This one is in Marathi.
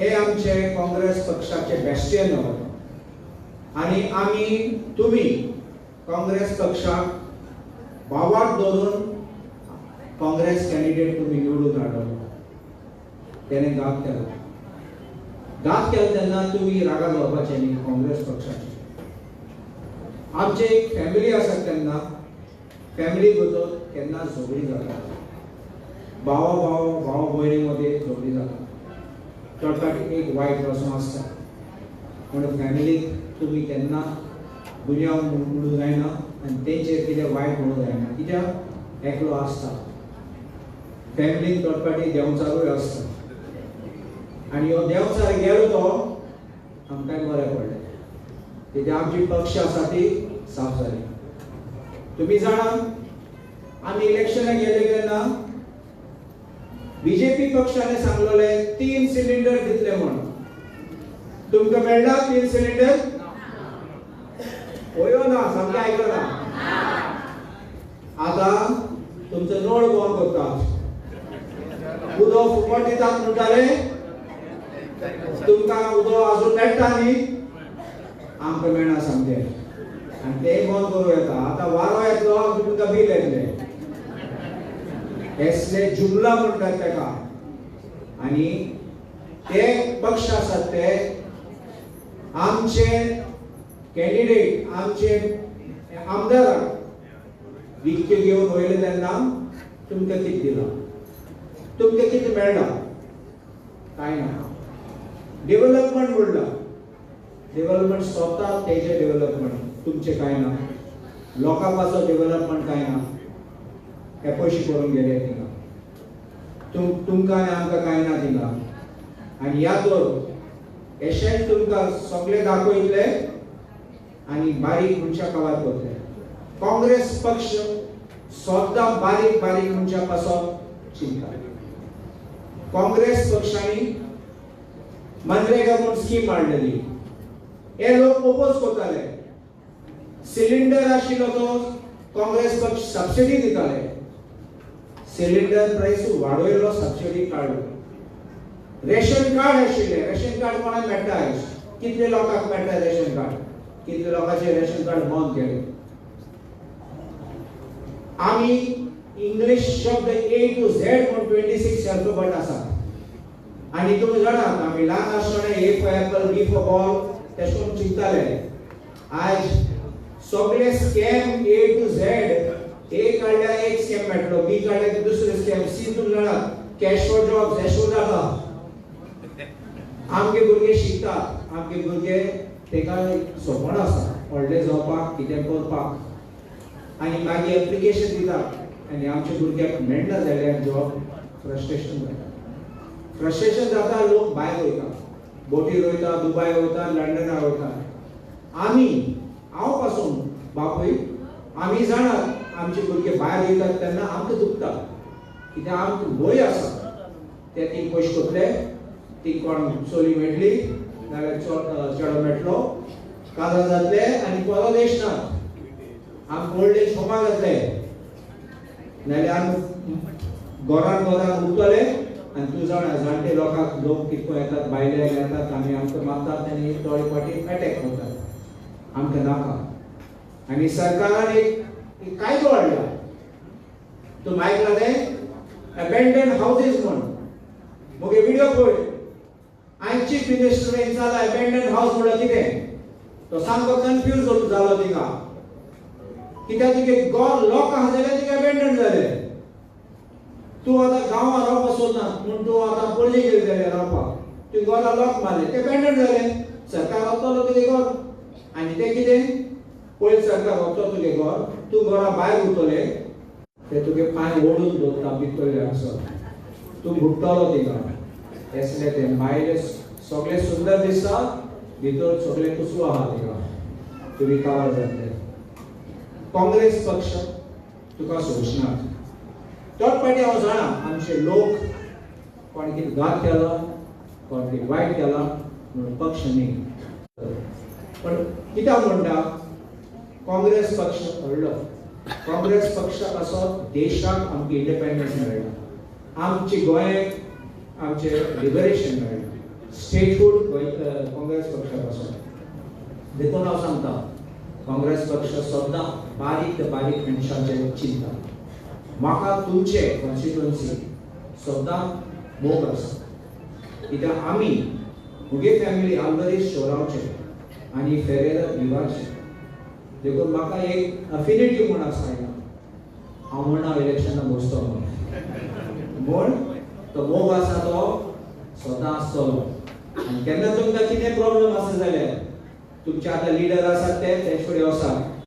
हे आमचे काँग्रेस पक्षाचे बेस्टियन आणि आम्ही तुम्ही काँग्रेस पक्षाक बावाट धरून काँग्रेस कॅन्डिडेट तुम्ही निवडून हाडलो त्याने गात केला तेन्ना तुम्ही रागा जावपाचे न्ही काँग्रेस पक्षाचे आमचे एक फॅमिली आसा तेन्ना फॅमिली भितर केन्ना झगडी जाता भाव भयणी मध्ये झगडी जाता चडपाटी एक वायट रसम आसता म्हणून फॅमिलीक तुम्ही केन्ना दुनिया म्हणून जायना आनी तेंचेर कितें वायट म्हणून जायना कित्याक एकलो आसता फॅमिलीक चडपाटी देंवचारूय आसता आनी हो देंवचार गेलो तो आमकांय बरें पडलें तेजे आमची पक्ष आसा ती साफ जाली तुम्ही जाणा आमी इलेक्शनाक गेले तेन्ना बीजेपी पक्षाने सांगलेले 3 सिलिंडर दितले म्हणून तुमकां मेळ्ळा 3 सिलिंडर होयो ना सामकें आयकलां आतां तुमचो नळ बंद करतात उदक फुकट दितात म्हणटाले तुमकां उदक अजून मेळटा न्ही आमकां मेळना सामकें आनी ते बंद करूं येता आतां वारो येतलो तुमकां बील येतलें असले जुमला म्हणटात तेका आनी ते पक्ष आसात ते आमचे कॅन्डिडेट आमचे आमदार विकते घेवन वयले तेन्ना तुमकां कितें दिलां तुमकां कितें मेळ्ळा कांय ना डेव्हलपमेंट म्हणला डेव्हलपमेंट स्वता तेजे डेव्हलपमेंट तुमचे कांय ना लोकां पासो डेव्हलपमेंट कांय ना हे पयशे करून गेले थिंगा तुमकां आनी आमकां कांय ना थिंगा आनी याद दवर एशेंच तुमकां सगळे दाखयतले आनी बारीक मनशां कवर करतले काँग्रेस पक्ष सद्दां बारीक बारीक मनशां पासून चिंता काँग्रेस पक्षांनी मनरेगा म्हणून स्कीम हाडलेली हे लोक ओपोज करताले सिलिंडर आशिल्लो तो काँग्रेस पक्ष सबसिडी दिताले सिलिंडर प्राइस वाडयलो सबसिडी काडलो रेशन कार्ड आशिल्ले रेशन कार्ड कोणाक मेळटा कितले लोकांक मेळटा रेशन कार्ड कितले लोकांचे रेशन कार्ड बंद केले आमी इंग्लिश शब्द A to Z म्हणून 26 अल्फाबेट आसा आनी तुम्ही जाणात आमी ल्हान आसतना A for apple B for ball तेश कोन चिंताले आज सगळे scam A to Z A काढल्या एक स्कॅम मेळटलो B काढल्या दुसरे स्कॅम C तुम्ही जाणात कॅश फॉर जॉब एशो जाता आमगे भुरगे शिकतात आमगे भुरगे तेका सोपण आसा व्हडले जावपाक कितें करपाक आनी मागीर एप्लिकेशन दितात आनी आमच्या भुरग्याक मेळना जाल्यार जॉब फ्रस्ट्रेशन जाता फ्रस्ट्रेशन जाता लोक भायर वयता बोटीर वयता दुबय वयता लंडनाक वयता आमी हांव पासून बापूय आमी जाणात आमचे भुरगे भायर वयतात तेन्ना आमकां दुखता कित्याक आमकां भंय आसा ते ती पयशे कोतले ती कोण चोली मेळटली नाल्यार चेडो मेळटलो काजार जातले आनी परदेश ना आमकां ओल्ड एज होमा जातले नाल्यार आमी घरान उरतले आनी तूं जाणा जाणटे लोकांक लोक कितको येतात भायले येतात आमी आमकां मारतात आनी थोडे फावटी अटॅक करतात आमकां नाका आनी सरकारान एक कायदो हाडला तूं आयकला तें अबॅन्डन हावजीस म्हण मगे व्हिडिओ पळय हांवें चीफ मिनिस्टर विचारला अबॅन्डन हावस म्हणल्यार कितें तो सामको कन्फ्यूज जालो थिंगा कित्याक तुगे घर लॉक आहा जाल्यार तुगे अबॅन्डन जाले तूं आतां गांवांत रावपाक सोदना म्हूण तूं आतां पणजे गेले जाल्यार रावपाक तुवें घरा लॉक मारले ते अबॅन्डन जाले सरकार वतलो तुगे घर आनी ते कितें पयलीं सरकार वतलो तुगे घर तूं घरा भायर उरतले ते तुगे पांय ओडून दवरता भितरले आसत तूं घुट्टलो थिंगा असले ते भायले सगळे सुंदर दिसता भितर सगळे कुसू आहा थिंगा तुमी कावर जातले काँग्रेस पक्ष तुका सोशना तोच फाटी हांव जाणा आमचे लोक कोण कितें घात केला कोण कितें वायट केला म्हणून पक्ष न्ही पण कित्याक म्हणटा काँग्रेस पक्ष व्हडलो काँग्रेस पक्ष असो देशाक आमकां इंडिपेंडन्स मेळ्ळा आमची गोंयाक आमचे लिबरेशन मेळ्ळें स्टेटहूड काँग्रेस पक्षापासून देखून हांव सांगता काँग्रेस पक्ष सद्दां बारीक ते बारीक मनशांचे चिंता म्हाका तुमचे कॉन्स्टिट्युएन्सी सद्दां मोग आसा कित्याक आमी मुगे फॅमिली आल्बरीस शोरावचे आनी फेरेरा विवारचे देखून म्हाका एक अफिनिटी म्हूण आसा हांव म्हणना इलेक्शनाक बसतो म्हूण तो मोग आसा तो सदां आसतलो आनी केन्ना तुमकां कितें प्रॉब्लेम आसा जाल्यार तुमचे आतां लिडर आसात ते फुडें वसात